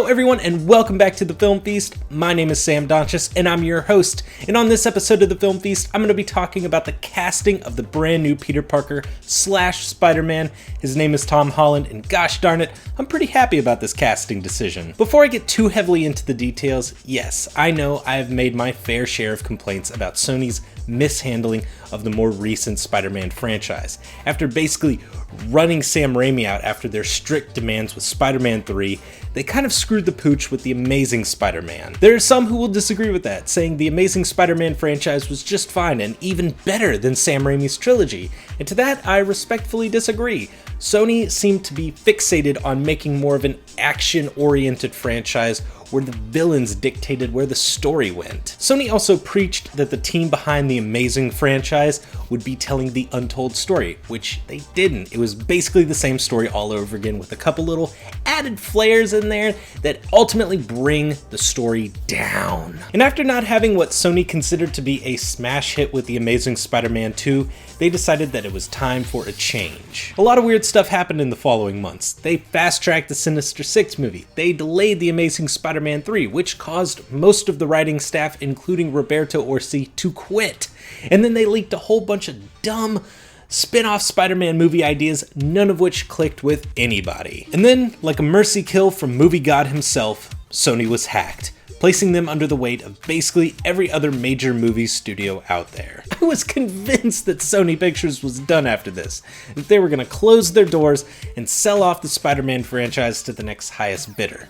Hello everyone and welcome back to the Film Feast. My name is Sam Donchis and I'm your host. And on this episode of the Film Feast, I'm going to be talking about the casting of the brand new Peter Parker / Spider-Man. His name is Tom Holland and gosh darn it, I'm pretty happy about this casting decision. Before I get too heavily into the details, yes, I know I have made my fair share of complaints about Sony's mishandling of the more recent Spider-Man franchise. After basically running Sam Raimi out after their strict demands with Spider-Man 3, they kind of screwed the pooch with The Amazing Spider-Man. There are some who will disagree with that, saying The Amazing Spider-Man franchise was just fine and even better than Sam Raimi's trilogy, and to that I respectfully disagree. Sony seemed to be fixated on making more of an action-oriented franchise where the villains dictated where the story went. Sony also preached that the team behind the Amazing franchise would be telling the untold story, which they didn't. It was basically the same story all over again with a couple little added flares in there that ultimately bring the story down. And after not having what Sony considered to be a smash hit with The Amazing Spider-Man 2, they decided that it was time for a change. A lot of weird stuff happened in the following months. They fast-tracked the Sinister Six movie. They delayed The Amazing Spider-Man 3, which caused most of the writing staff, including Roberto Orci, to quit. And then they leaked a whole bunch of dumb spin-off Spider-Man movie ideas, none of which clicked with anybody. And then, like a mercy kill from movie god himself, Sony was hacked, placing them under the weight of basically every other major movie studio out there. I was convinced that Sony Pictures was done after this, that they were going to close their doors and sell off the Spider-Man franchise to the next highest bidder.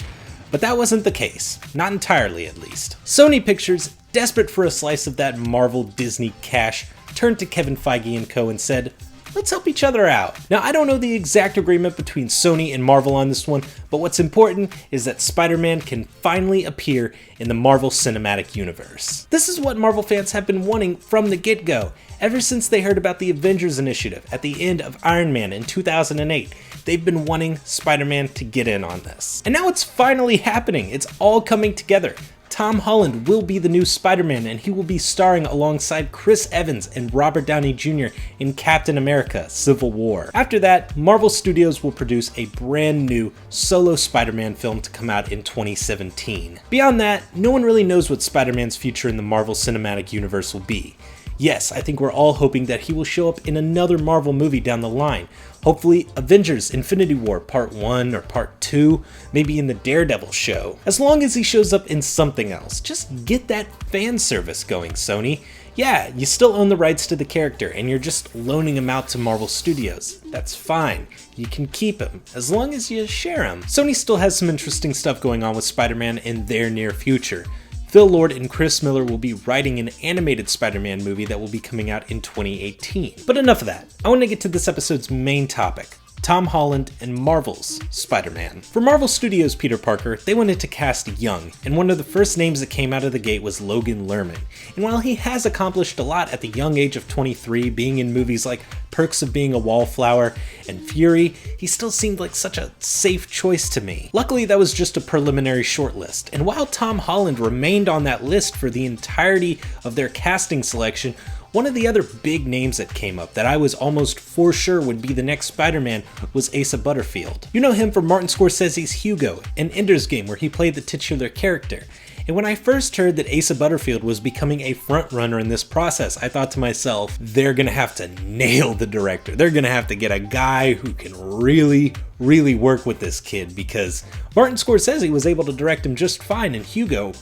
But that wasn't the case, not entirely at least. Sony Pictures, desperate for a slice of that Marvel Disney cash, turned to Kevin Feige and co and said, let's help each other out. Now, I don't know the exact agreement between Sony and Marvel on this one, but what's important is that Spider-Man can finally appear in the Marvel Cinematic Universe. This is what Marvel fans have been wanting from the get-go. Ever since they heard about the Avengers Initiative at the end of Iron Man in 2008, they've been wanting Spider-Man to get in on this. And now it's finally happening. It's all coming together. Tom Holland will be the new Spider-Man, and he will be starring alongside Chris Evans and Robert Downey Jr. in Captain America: Civil War. After that, Marvel Studios will produce a brand new solo Spider-Man film to come out in 2017. Beyond that, no one really knows what Spider-Man's future in the Marvel Cinematic Universe will be. Yes, I think we're all hoping that he will show up in another Marvel movie down the line. Hopefully Avengers Infinity War Part 1 or Part 2, maybe in the Daredevil show. As long as he shows up in something else, just get that fan service going, Sony. Yeah, you still own the rights to the character and you're just loaning him out to Marvel Studios. That's fine. You can keep him, as long as you share him. Sony still has some interesting stuff going on with Spider-Man in their near future. Phil Lord and Chris Miller will be writing an animated Spider-Man movie that will be coming out in 2018. But enough of that. I want to get to this episode's main topic: Tom Holland and Marvel's Spider-Man. For Marvel Studios' Peter Parker, they wanted to cast young, and one of the first names that came out of the gate was Logan Lerman. And while he has accomplished a lot at the young age of 23, being in movies like Perks of Being a Wallflower and Fury, he still seemed like such a safe choice to me. Luckily, that was just a preliminary shortlist, and while Tom Holland remained on that list for the entirety of their casting selection, one of the other big names that came up that I was almost for sure would be the next Spider-Man was Asa Butterfield. You know him from Martin Scorsese's Hugo and Ender's Game, where he played the titular character. And when I first heard that Asa Butterfield was becoming a frontrunner in this process, I thought to myself, they're gonna have to nail the director. They're gonna have to get a guy who can really work with this kid, because Martin Scorsese was able to direct him just fine in Hugo,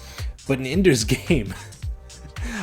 but in Ender's Game,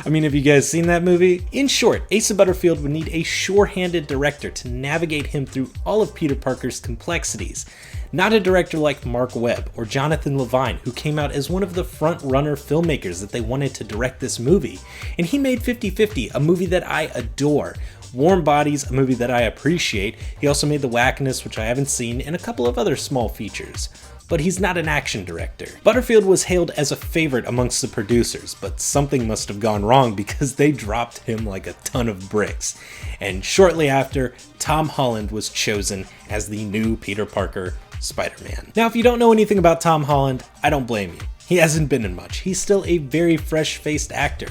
I mean, have you guys seen that movie? In short, Asa Butterfield would need a sure-handed director to navigate him through all of Peter Parker's complexities. Not a director like Mark Webb or Jonathan Levine, who came out as one of the front-runner filmmakers that they wanted to direct this movie. And he made 50-50, a movie that I adore. Warm Bodies, a movie that I appreciate. He also made The Wackiness, which I haven't seen, and a couple of other small features. But he's not an action director. Butterfield was hailed as a favorite amongst the producers, but something must have gone wrong because they dropped him like a ton of bricks. And shortly after, Tom Holland was chosen as the new Peter Parker Spider-Man. Now, if you don't know anything about Tom Holland, I don't blame you. He hasn't been in much. He's still a very fresh-faced actor.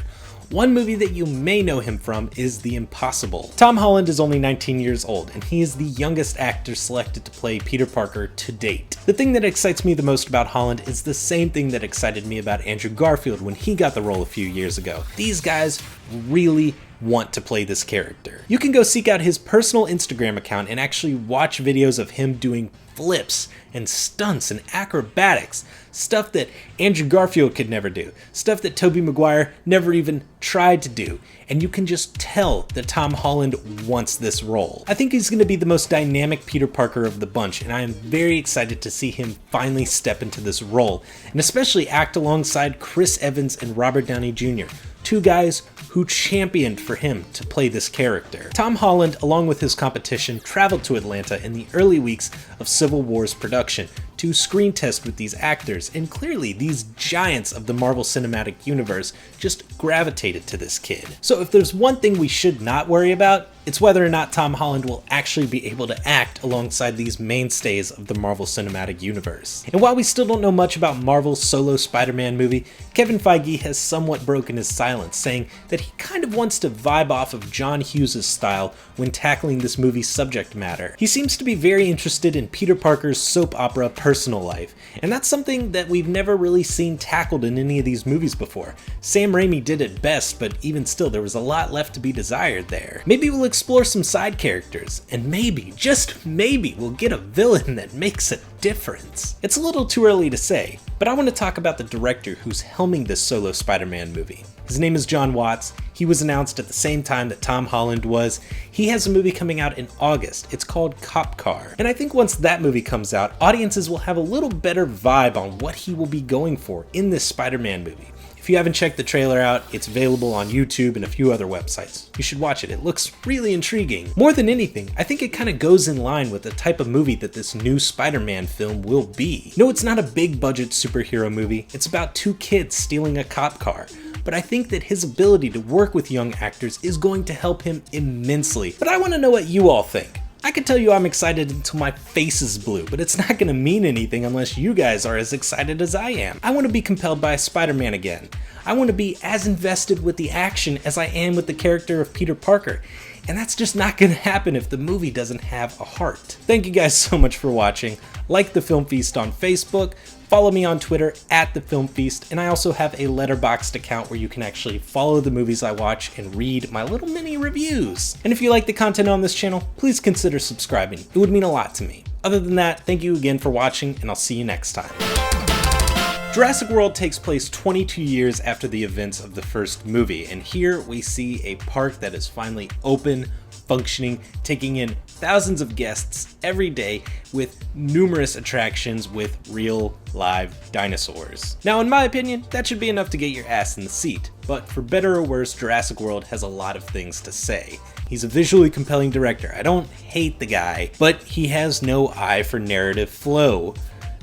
One movie that you may know him from is The Impossible. Tom Holland is only 19 years old, and he is the youngest actor selected to play Peter Parker to date. The thing that excites me the most about Holland is the same thing that excited me about Andrew Garfield when he got the role a few years ago. These guys really want to play this character. You can go seek out his personal Instagram account and actually watch videos of him doing flips and stunts and acrobatics, stuff that Andrew Garfield could never do, stuff that Tobey Maguire never even tried to do, and you can just tell that Tom Holland wants this role. I think he's going to be the most dynamic Peter Parker of the bunch, and I am very excited to see him finally step into this role, and especially act alongside Chris Evans and Robert Downey Jr., two guys who championed for him to play this character. Tom Holland, along with his competition, traveled to Atlanta in the early weeks of Civil War's production to screen test with these actors, and clearly these giants of the Marvel Cinematic Universe just gravitated to this kid. So if there's one thing we should not worry about, it's whether or not Tom Holland will actually be able to act alongside these mainstays of the Marvel Cinematic Universe. And while we still don't know much about Marvel's solo Spider-Man movie, Kevin Feige has somewhat broken his silence, saying that he kind of wants to vibe off of John Hughes' style when tackling this movie's subject matter. He seems to be very interested in Peter Parker's soap opera personal life, and that's something that we've never really seen tackled in any of these movies before. Sam Raimi did it best, but even still there was a lot left to be desired there. Maybe we'll explore some side characters, and maybe, just maybe, we'll get a villain that makes a difference. It's a little too early to say, but I want to talk about the director who's helming this solo Spider-Man movie. His name is Jon Watts. He was announced at the same time that Tom Holland was. He has a movie coming out in August. It's called Cop Car. And I think once that movie comes out, audiences will have a little better vibe on what he will be going for in this Spider-Man movie. If you haven't checked the trailer out, it's available on YouTube and a few other websites. You should watch it. It looks really intriguing. More than anything, I think it kind of goes in line with the type of movie that this new Spider-Man film will be. No, it's not a big budget superhero movie. It's about two kids stealing a cop car. But I think that his ability to work with young actors is going to help him immensely. But I want to know what you all think. I can tell you I'm excited until my face is blue, but it's not going to mean anything unless you guys are as excited as I am. I want to be compelled by Spider-Man again. I want to be as invested with the action as I am with the character of Peter Parker. And that's just not going to happen if the movie doesn't have a heart. Thank you guys so much for watching. Like The Film Feast on Facebook. Follow me on Twitter at The Film Feast, and I also have a Letterboxd account where you can actually follow the movies I watch and read my little mini reviews. And if you like the content on this channel, please consider subscribing. It would mean a lot to me. Other than that, thank you again for watching, and I'll see you next time. Jurassic World takes place 22 years after the events of the first movie, and here we see a park that is finally open, functioning, taking in thousands of guests every day with numerous attractions with real live dinosaurs. Now, in my opinion, that should be enough to get your ass in the seat, but for better or worse, Jurassic World has a lot of things to say. He's a visually compelling director. I don't hate the guy, but he has no eye for narrative flow.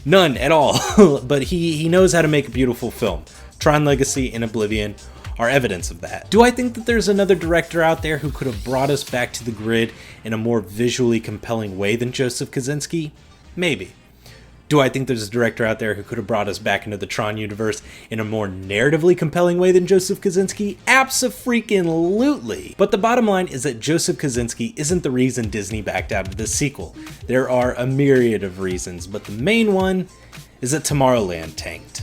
None at all, but he knows how to make a beautiful film. Tron Legacy and Oblivion are evidence of that. Do I think that there's another director out there who could have brought us back to the grid in a more visually compelling way than Joseph Kosinski? Maybe. Do I think there's a director out there who could have brought us back into the Tron universe in a more narratively compelling way than Joseph Kosinski? Abso-freaking-lutely. But the bottom line is that Joseph Kosinski isn't the reason Disney backed out of this sequel. There are a myriad of reasons, but the main one is that Tomorrowland tanked.